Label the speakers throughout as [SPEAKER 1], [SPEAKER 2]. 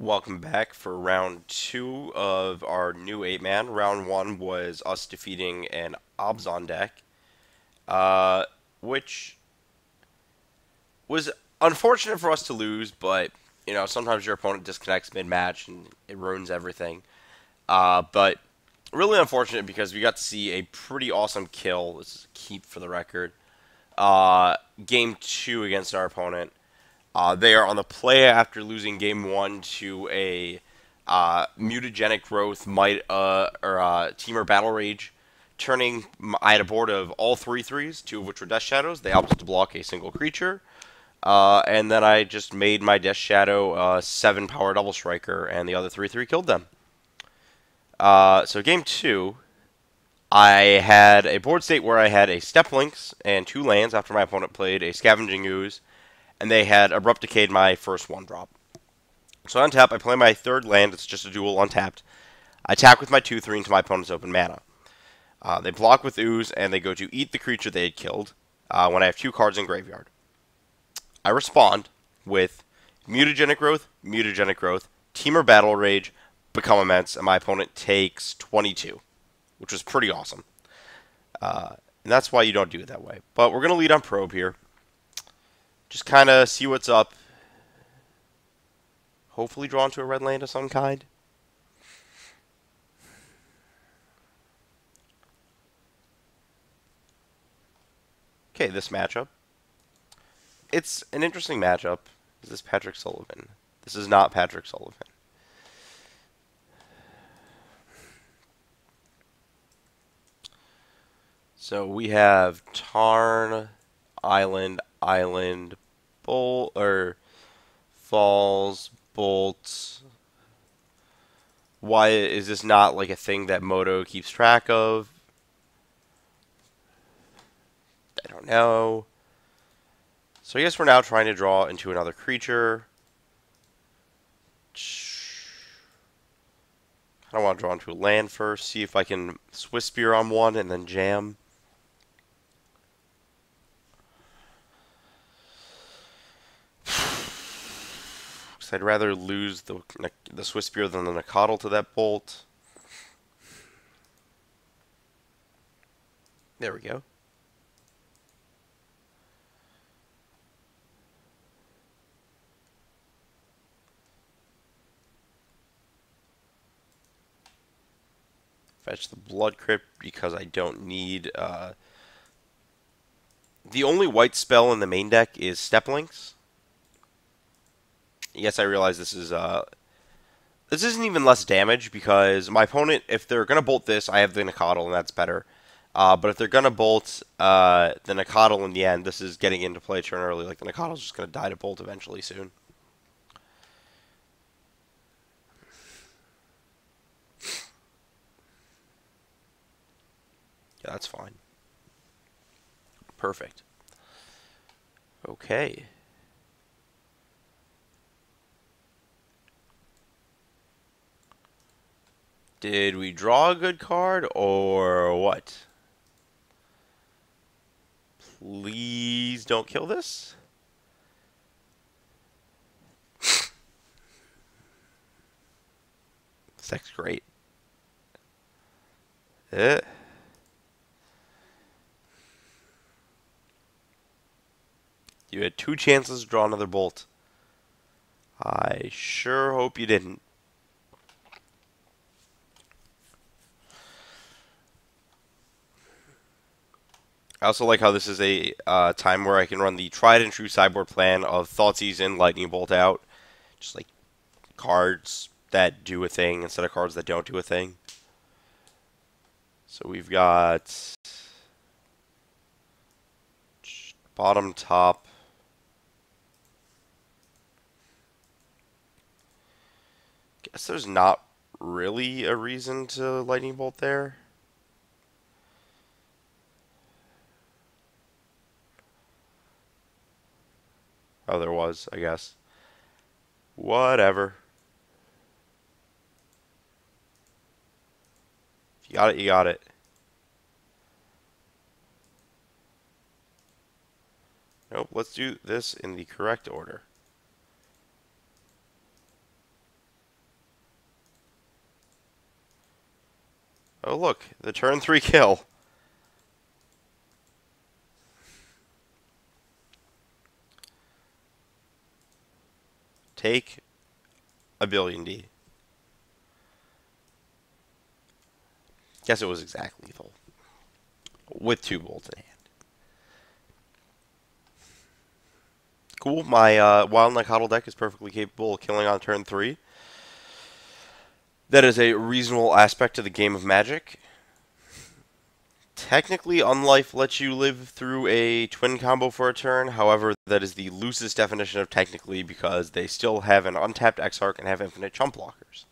[SPEAKER 1] Welcome back for round two of our new 8-man. Round one was us defeating an Obzon deck, uh, which was unfortunate for us to lose, but, sometimes your opponent disconnects mid-match and it ruins everything. But really unfortunate because we got to see a pretty awesome kill. This is a keep for the record. Game two against our opponent. They are on the play after losing game one to a mutagenic growth might or teamer battle rage, turning. I had a board of all three threes, two of which were Death Shadows. They helped to block a single creature, and then I just made my Death Shadow 7 power double striker, and the other 3/3 killed them. So game two, I had a board state where I had a Step Links and 2 lands after my opponent played a Scavenging Ooze, and they had Abrupt Decayed my first 1-drop. So I untap, I play my third land, it's just a dual untapped. I attack with my 2/3 into my opponent's open mana. They block with Ooze, and they go to eat the creature they had killed when I have 2 cards in graveyard. I respond with Mutagenic Growth, Teamer Battle Rage, Become Immense, and my opponent takes 22, which was pretty awesome. And that's why you don't do it that way. But we're going to lead on Probe here. Just kind of see what's up. Hopefully draw into a red land of some kind. Okay, this matchup. It's an interesting matchup. Is this Patrick Sullivan? This is not Patrick Sullivan. So we have Tarn, Island, Bolt, or Falls, Bolts. Why is this not like a thing that Moto keeps track of? I don't know. So I guess we're now trying to draw into another creature. I want to draw into a land first, see if I can Swiss Spear on one and then jam. Because I'd rather lose the Swiss Spear than the Nacatl to that bolt. There we go. Fetch the Blood Crypt because I don't need... The only white spell in the main deck is Step Links. Yes, I realize this is... This isn't even less damage because my opponent, if they're going to bolt this, I have the Nacatl and that's better. But if they're going to bolt the Nacatl in the end, this is getting into play turn early. Like, the Nacatl's just going to die to bolt eventually soon. Yeah, that's fine. Perfect. Okay. Did we draw a good card or what? Please don't kill this. This deck's great. Eh. You had 2 chances to draw another bolt. I sure hope you didn't. I also like how this is a time where I can run the tried and true sideboard plan of Thoughtseize in, Lightning Bolt out. Just like cards that do a thing instead of cards that don't do a thing. So we've got bottom, top. Guess there's not really a reason to Lightning Bolt there. Oh, there was, I guess. Whatever. If you got it, you got it. Nope, let's do this in the correct order. Oh, look, the turn 3 kill. Take a billion D. Guess it was exact lethal. With 2 bolts in hand. Cool, my Wild Nycotl deck is perfectly capable of killing on turn 3. That is a reasonable aspect to the game of Magic. Technically, Unlife lets you live through a twin combo for a turn. However, that is the loosest definition of technically because they still have an untapped Exarch and have infinite chump blockers.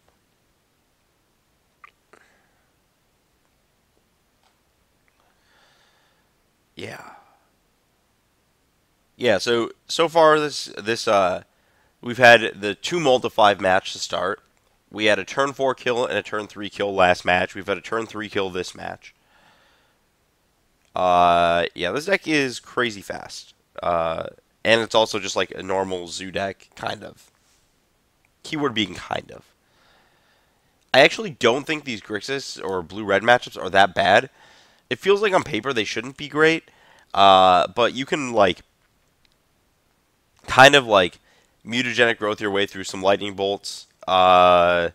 [SPEAKER 1] Yeah. Yeah, so far this we've had the 2 multi-5 match to start. We had a turn 4 kill and a turn 3 kill last match. We've had a turn 3 kill this match. Yeah, this deck is crazy fast. And it's also just like a normal zoo deck, kind of. Keyword being kind of. I actually don't think these Grixis or blue-red matchups are that bad. It feels like on paper they shouldn't be great, but you can like kind of like mutagenic growth your way through some lightning bolts. Their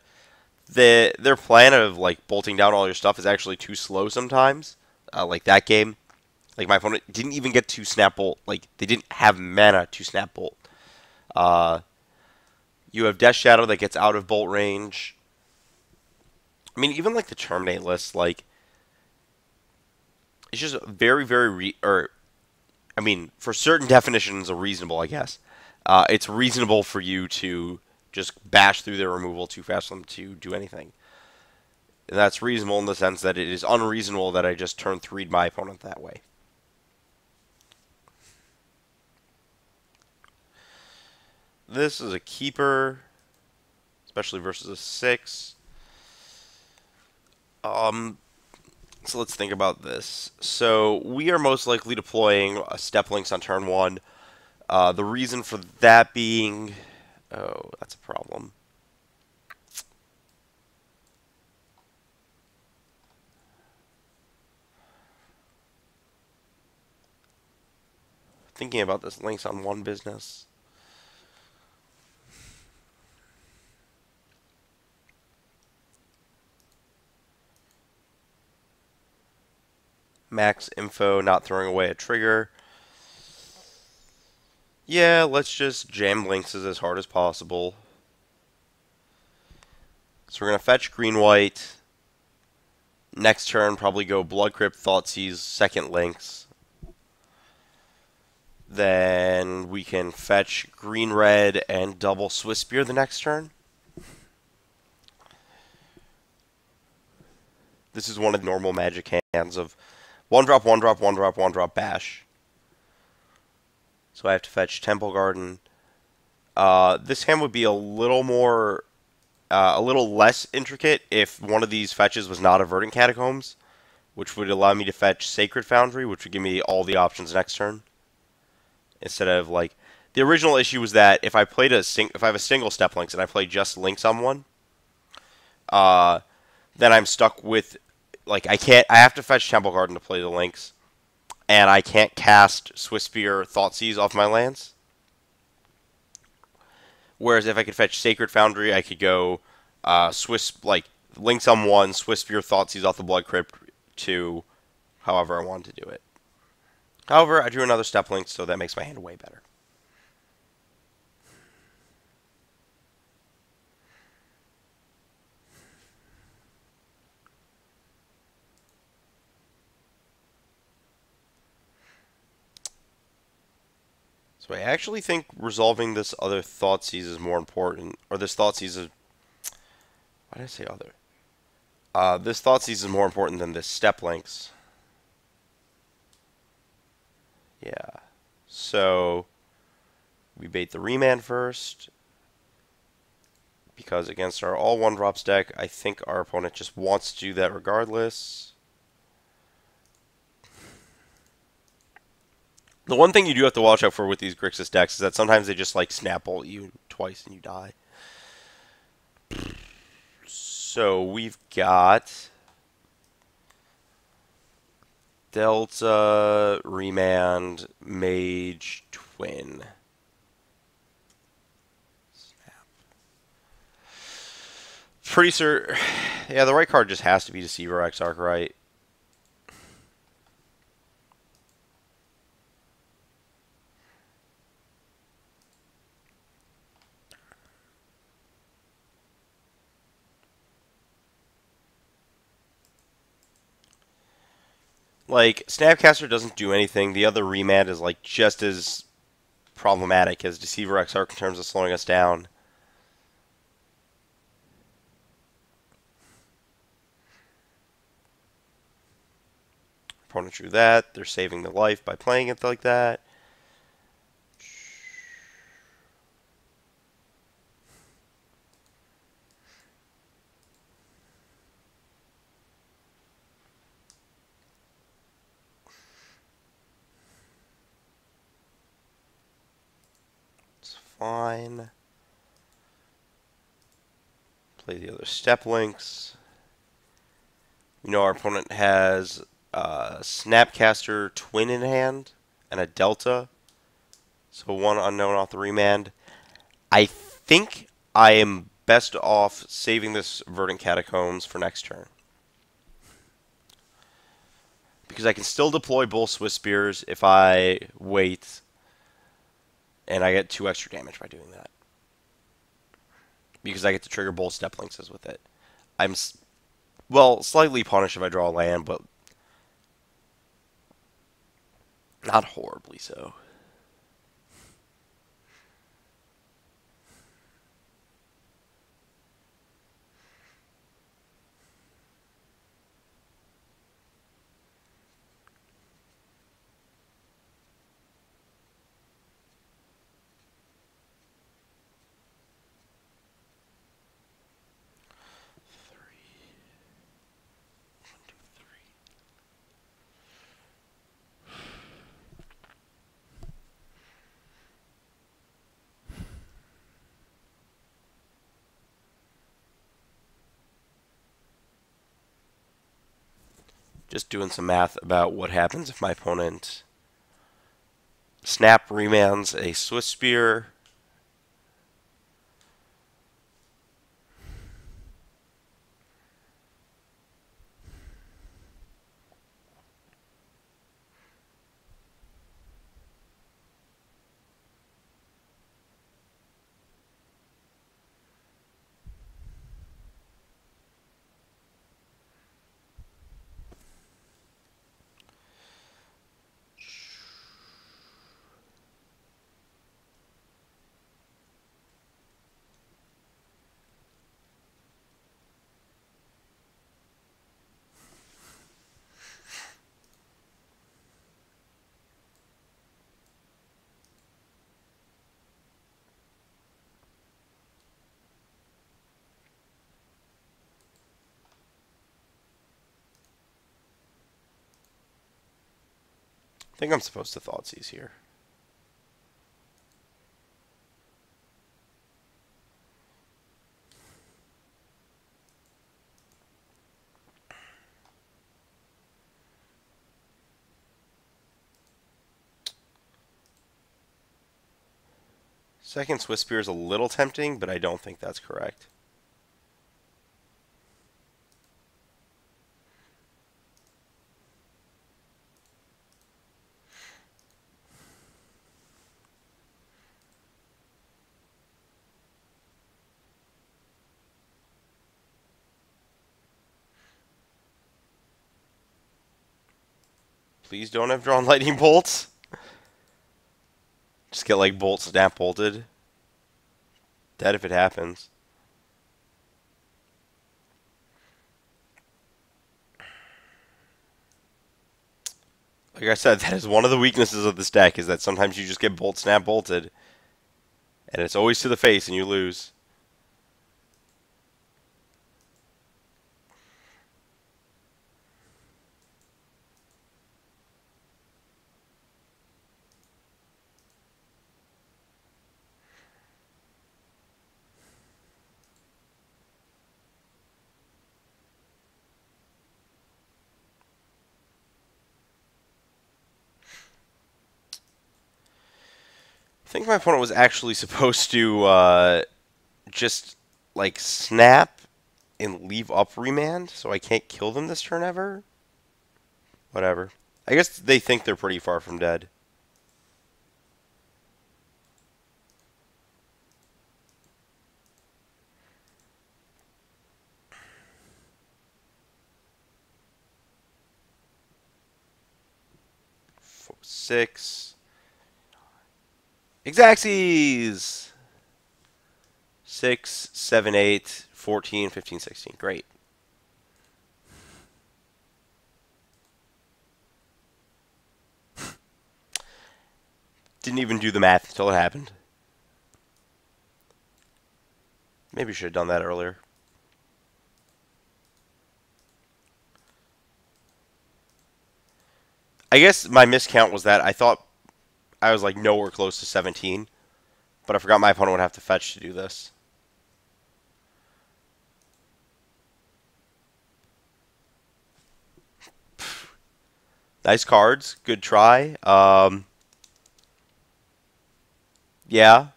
[SPEAKER 1] plan of like bolting down all your stuff is actually too slow sometimes. Like that game, like my opponent didn't even get to snap bolt. Like they didn't have mana to snap bolt. Uh, you have Death Shadow that gets out of bolt range. I mean, even like the Terminate list, like it's just very, or I mean, for certain definitions, are reasonable, I guess. It's reasonable for you to just bash through their removal too fast for them to do anything. And that's reasonable in the sense that it is unreasonable that I just turn 3'd my opponent that way. This is a keeper, especially versus a 6. So let's think about this. So we are most likely deploying a Step Links on turn 1. The reason for that being... Oh, that's a problem. Thinking about this Links on 1 business. Max info, not throwing away a trigger. Yeah, let's just jam Links as hard as possible. So we're going to fetch green-white. Next turn, probably go Blood Crypt, Thoughtseize, second Links. Then we can fetch green-red and double Swiss Spear the next turn. This is one of the normal Magic hands of 1-drop, 1-drop, 1-drop, 1-drop, bash. So I have to fetch Temple Garden. This hand would be a little more, a little less intricate if one of these fetches was not a Verdant Catacombs, which would allow me to fetch Sacred Foundry, which would give me all the options next turn. Instead of like, the original issue was that if I played if I have a single Step Links and I play just Links on one, then I'm stuck with, like, I have to fetch Temple Garden to play the Links, and I can't cast Swiss Spear Thoughtseize off my lands. Whereas if I could fetch Sacred Foundry, I could go Links on 1, Swiss Spear Thoughtseize off the Blood Crypt 2, however I want to do it. However, I drew another Step Link, so that makes my hand way better. So I actually think resolving this other Thoughtseize is more important, or this Thoughtseize is... Why did I say other? This Thoughtseize is more important than this Step Links. Yeah. So we bait the Remand first, because against our all 1-drops deck, I think our opponent just wants to do that regardless. The one thing you do have to watch out for with these Grixis decks is that sometimes they just like snap bolt you twice and you die. So we've got Delta, Remand, Mage, Twin. Pretty sure. Yeah, the right card just has to be Deceiver Exarch, right? Like, Snapcaster doesn't do anything. The other Remand is, like, just as problematic as Deceiver Exarch in terms of slowing us down. Opponent drew that. They're saving the life by playing it like that. It's fine. Play the other step links. You know our opponent has a Snapcaster Twin in hand and a Delta. So one unknown off the Remand. I think I am best off saving this Verdant Catacombs for next turn. Because I can still deploy both Swiss Spears if I wait, and I get 2 extra damage by doing that. Because I get to trigger both Step Lynxes with it. I'm, well, slightly punished if I draw a land, but not horribly so. Just doing some math about what happens if my opponent Snap remands a Swiss Spear. I think I'm supposed to Thoughtseize here. Second Swiss Spear is a little tempting, but I don't think that's correct. Please don't have drawn lightning bolts. Just get like bolt snap bolted. Dead if it happens. Like I said, that is one of the weaknesses of this deck, is that sometimes you just get bolt snap bolted. And it's always to the face and you lose. think my opponent was actually supposed to just like snap and leave up remand, so I can't kill them this turn ever. Whatever. I guess they think they're pretty far from dead. Four, 6. Exacxies! 6, 7, 8, 14, 15, 16. Great. Didn't even do the math until it happened. Maybe should have done that earlier. I guess my miscount was that I thought I was like nowhere close to 17, but I forgot my opponent would have to fetch to do this. Nice cards. Good try. Yeah.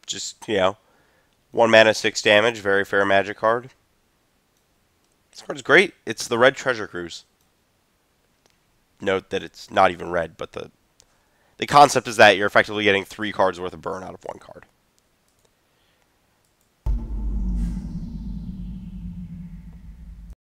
[SPEAKER 1] Just, 1 mana, 6 damage. Very fair Magic card. This card's great. It's the red Treasure Cruise. Note that it's not even red, but the concept is that you're effectively getting 3 cards worth of burn out of 1 card.